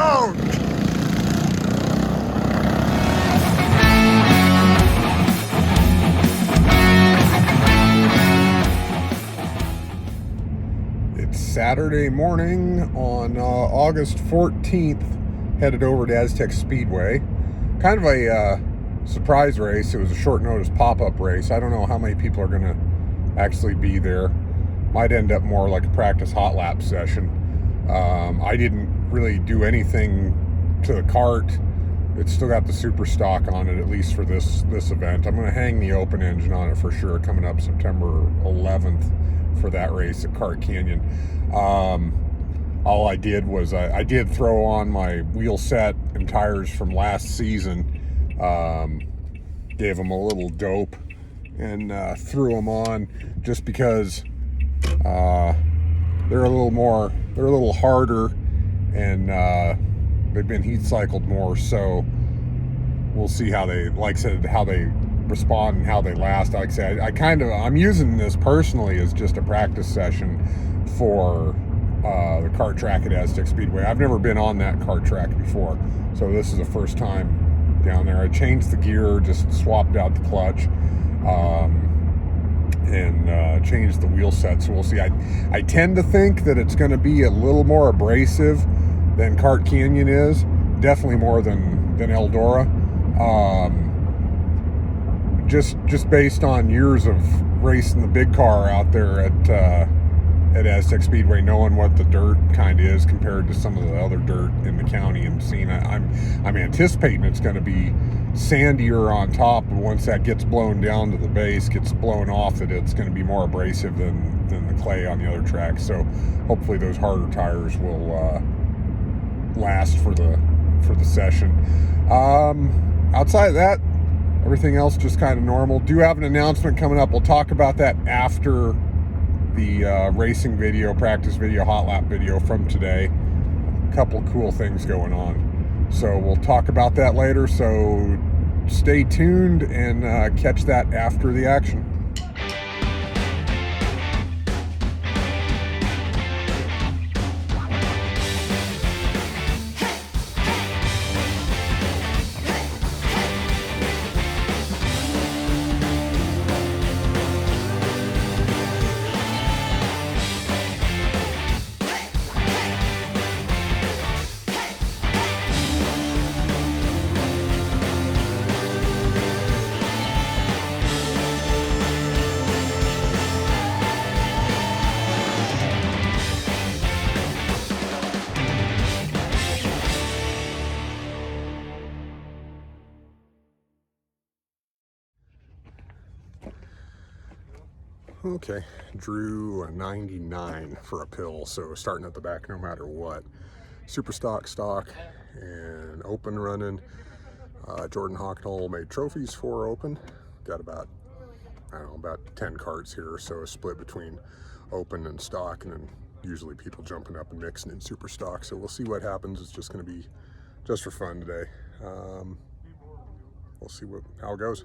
Don't! It's Saturday morning on August 14th, headed over to Aztec Speedway. Kind of a surprise race. It was a short notice pop-up race. I don't know how many people are going to actually be there. Might end up more like a practice hot lap session. I didn't really do anything to the cart. It's still got the SuperStock on it, at least for this event. I'm going to hang the open engine on it for sure coming up September 11th for that race at Cart Canyon. All I did was I did throw on my wheel set and tires from last season. Gave them a little dope and threw them on just because they're a little harder, and they've been heat cycled more, so we'll see how they, like I said, how they respond and how they last. Like I said, I'm using this personally as just a practice session for the kart track at Aztec Speedway. I've never been on that kart track before, so this is the first time down there. I changed the gear, just swapped out the clutch, and changed the wheel set, so we'll see. I tend to think that it's going to be a little more abrasive than Cart Canyon is, definitely more than Eldora, just based on years of racing the big car out there at Aztec Speedway, knowing what the dirt kind of is compared to some of the other dirt in the county, and seeing I'm anticipating it's going to be sandier on top, and once that gets blown down to the base, gets blown off, that it's going to be more abrasive than the clay on the other tracks. So hopefully those harder tires will last for the session. Outside of that, everything else just kind of normal. Do have an announcement coming up. We'll talk about that after the racing video, practice video, hot lap video from today. A couple of cool things going on. So we'll talk about that later, so stay tuned and catch that after the action. Okay, drew a 99 for a pill, so starting at the back no matter what. SuperStock stock and open running. Jordan Hocknall made trophies for open. Got about 10 carts here, so a split between open and stock, and then usually people jumping up and mixing in SuperStock. So we'll see what happens. It's just going to be just for fun today. We'll see how it goes.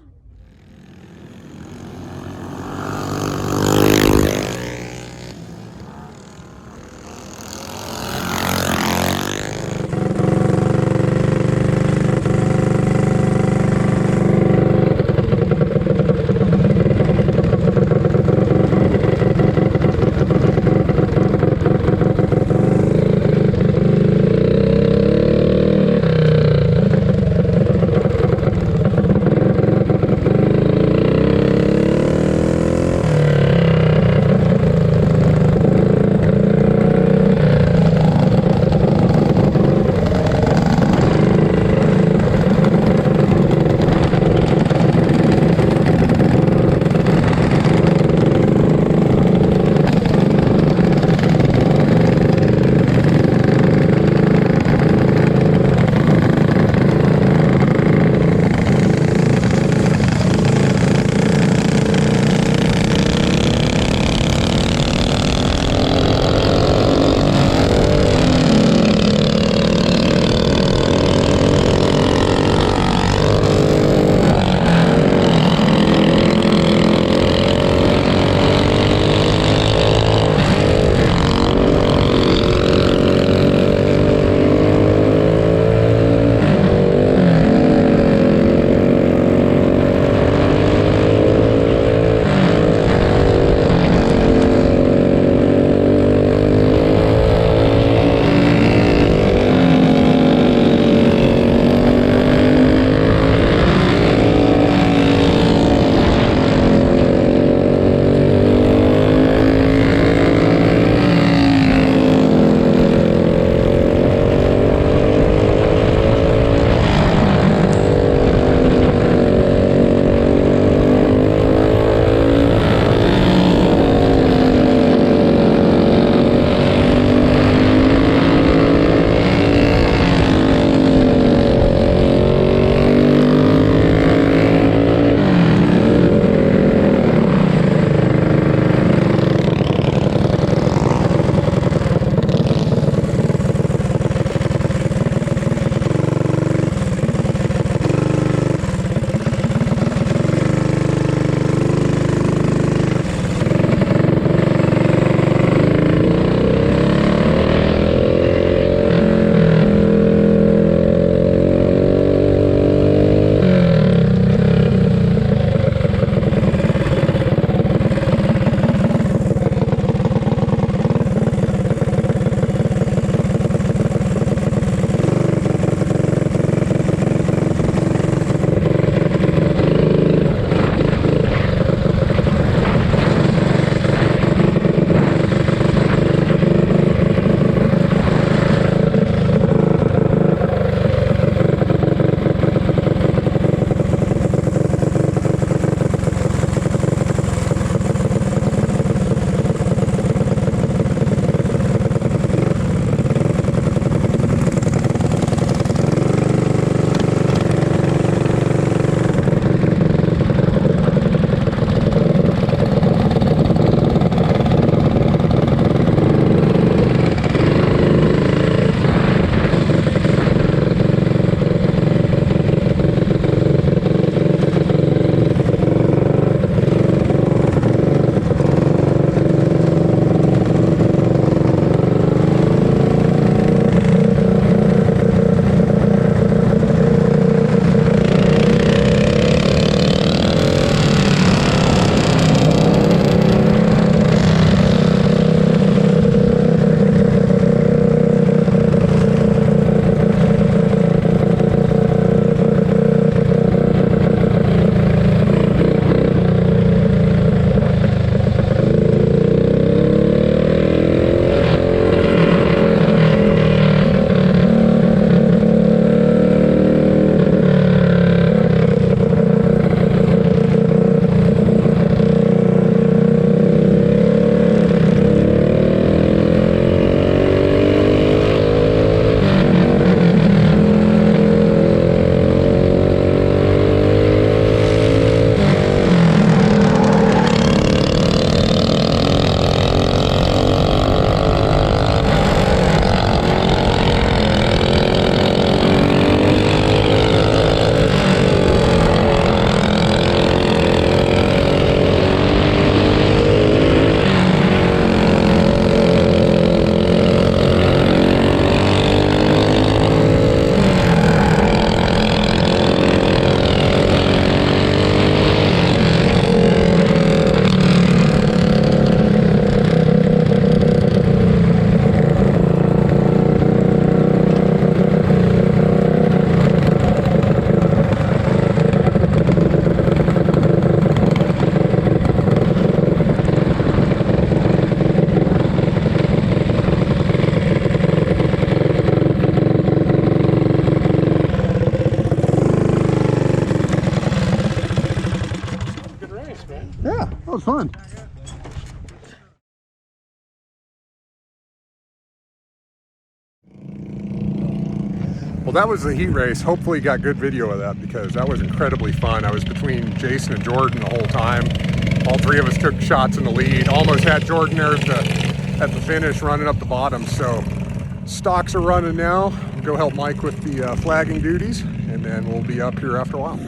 fun. Well, that was the heat race. Hopefully you got good video of that because that was incredibly fun. I was between Jason and Jordan the whole time. All three of us took shots in the lead. Almost had Jordan there at the finish running up the bottom. So stocks are running now. We'll go help Mike with the flagging duties, and then we'll be up here after a while.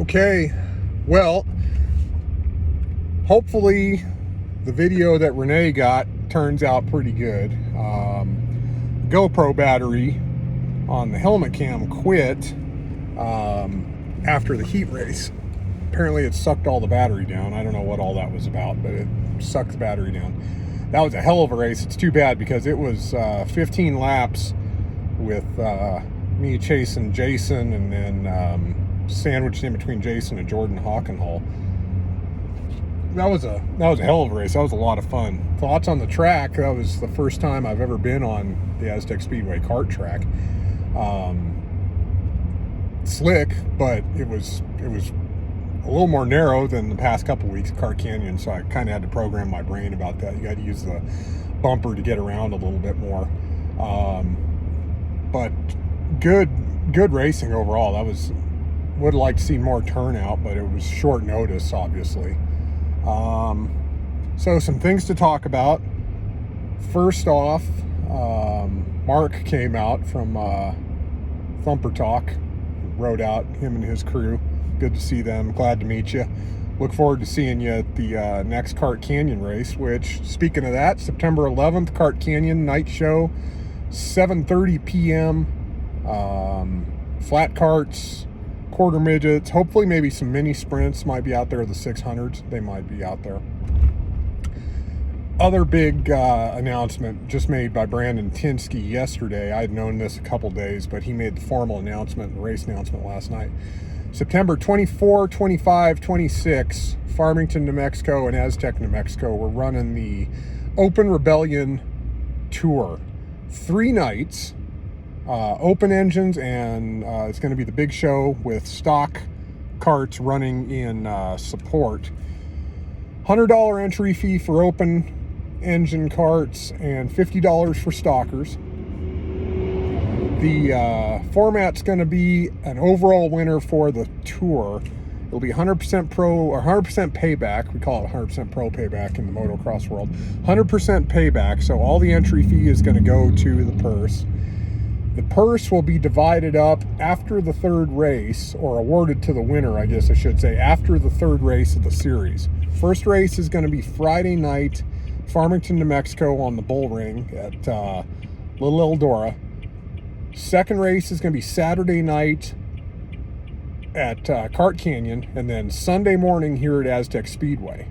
Okay, well, hopefully the video that RaNai got turns out pretty good. GoPro battery on the helmet cam quit after the heat race. Apparently it sucked all the battery down. I don't know what all that was about, but it sucked the battery down. That was a hell of a race. It's too bad because it was 15 laps with me chasing Jason, and then sandwiched in between Jason and Jordan Hockenhall. That was a hell of a race. That was a lot of fun. Thoughts on the track? That was the first time I've ever been on the Aztec Speedway kart track. Slick, but it was a little more narrow than the past couple weeks at Kart Canyon, so I kind of had to program my brain about that. You got to use the bumper to get around a little bit more. But good racing overall. That was, would have liked to see more turnout, but it was short notice, obviously. So some things to talk about. First off, Mark came out from Thumper Talk, rode out, him and his crew. Good to see them. Glad to meet you. Look forward to seeing you at the next Kart Canyon race, which, speaking of that, September 11th, Kart Canyon night show, 7:30 p.m. Flat karts, quarter midgets, hopefully maybe some mini sprints might be out there. The 600s, they might be out there. Other big announcement just made by Brandon Tinsky yesterday. I had known this a couple days, but he made the formal announcement, the race announcement last night. September 24, 25, 26, Farmington, New Mexico and Aztec, New Mexico. We're running the Open Rebellion Tour. 3 nights, open engines, and it's going to be the big show with stock karts running in support. $100 entry fee for open engine karts and $50 for stockers. The format's going to be an overall winner for the tour. It'll be 100% pro or 100% payback. We call it 100% pro payback in the motocross world. 100% payback, so all the entry fee is going to go to the purse. The purse will be divided up after the 3rd race, or awarded to the winner, I guess I should say, after the 3rd race of the series. First race is going to be Friday night, Farmington, New Mexico on the bull ring at Little Eldora. Second race is going to be Saturday night, Cart Canyon, and then Sunday morning here at Aztec Speedway.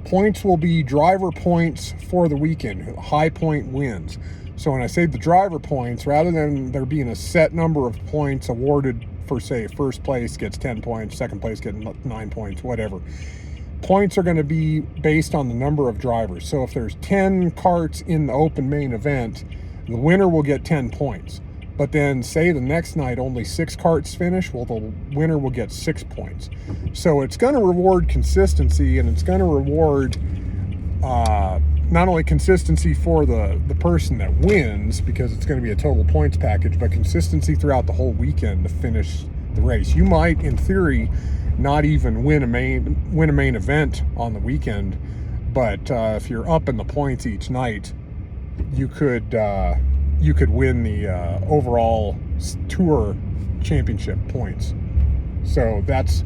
Points will be driver points for the weekend. High point wins. So when I say the driver points, rather than there being a set number of points awarded for, say, first place gets 10 points, second place gets 9 points, whatever. Points are going to be based on the number of drivers. So if there's 10 carts in the open main event, the winner will get 10 points. But then say the next night only 6 carts finish, well, the winner will get 6 points. So it's going to reward consistency, and it's going to reward not only consistency for the person that wins, because it's going to be a total points package, but consistency throughout the whole weekend to finish the race. You might, in theory, not even win a main event on the weekend, but if you're up in the points each night, you could win the overall tour championship points. So that's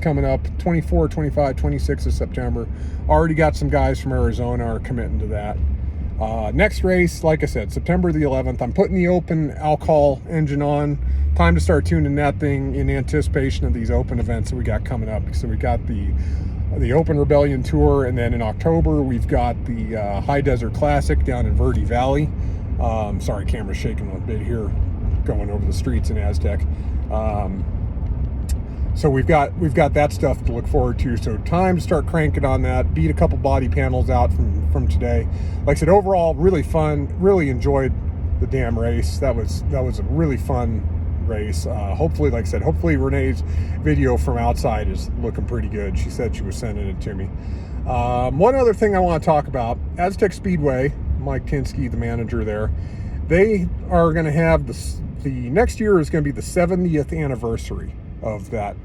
coming up 24, 25, 26 of September. Already got some guys from Arizona are committing to that. Next race, like I said, September the 11th. I'm putting the open alcohol engine on. Time to start tuning that thing in anticipation of these open events that we got coming up. So we got the Open Rebellion Tour, and then in October we've got the High Desert Classic down in Verde Valley. Sorry, camera's shaking a bit here, going over the streets in Aztec. So we've got that stuff to look forward to. So time to start cranking on that. Beat a couple body panels out from today. Like I said, overall really fun. Really enjoyed the damn race. That was a really fun race. Hopefully, like I said, hopefully RaNai's video from outside is looking pretty good. She said she was sending it to me. One other thing I want to talk about: Aztec Speedway. Mike Tinsky, the manager there, they are going to have the next year is going to be the 70th anniversary of that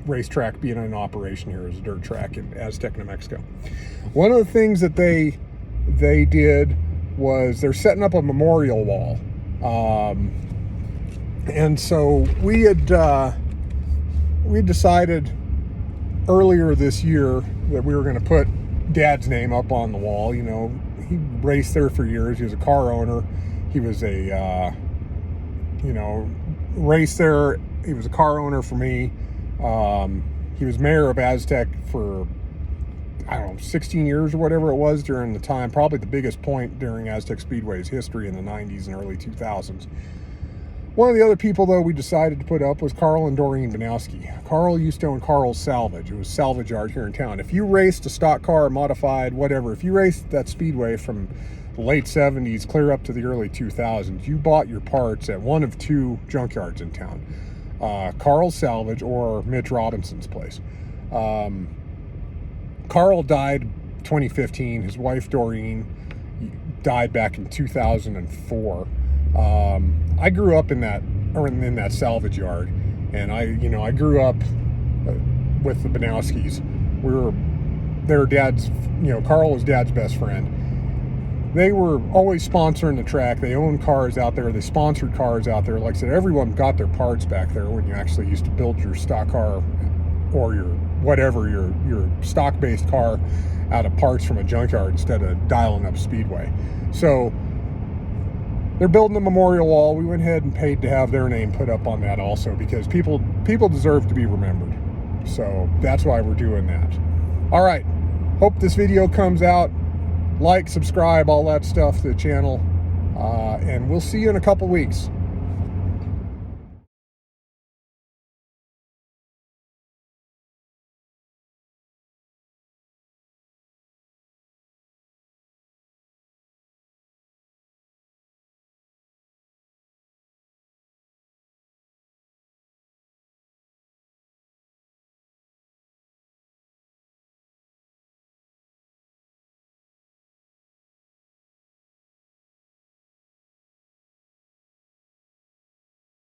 racetrack being in operation here as a dirt track in Aztec, New Mexico. One of the things that they did was they're setting up a memorial wall, and so we decided earlier this year that we were going to put Dad's name up on the wall. You know, he raced there for years. He was a car owner. He was raced there. He was a car owner for me. He was mayor of Aztec for, 16 years or whatever it was during the time. Probably the biggest point during Aztec Speedway's history in the 90s and early 2000s. One of the other people, though, we decided to put up was Carl and Doreen Banowski. Carl used to own Carl's Salvage. It was a salvage yard here in town. If you raced a stock car, modified, whatever, if you raced that speedway from the late 70s clear up to the early 2000s, you bought your parts at one of 2 junkyards in town. Carl's Salvage or Mitch Robinson's place. Carl died 2015. His wife, Doreen, died back in 2004. I grew up in that salvage yard, and I grew up with the Banowskis. Their dad's, Carl was Dad's best friend. They were always sponsoring the track. They owned cars out there. They sponsored cars out there. Like I said, everyone got their parts back there when you actually used to build your stock car or your stock-based car out of parts from a junkyard instead of dialing up Speedway. So they're building a memorial wall. We went ahead and paid to have their name put up on that also, because people deserve to be remembered. So that's why we're doing that. All right. Hope this video comes out. Like, subscribe, all that stuff to the channel. And we'll see you in a couple weeks.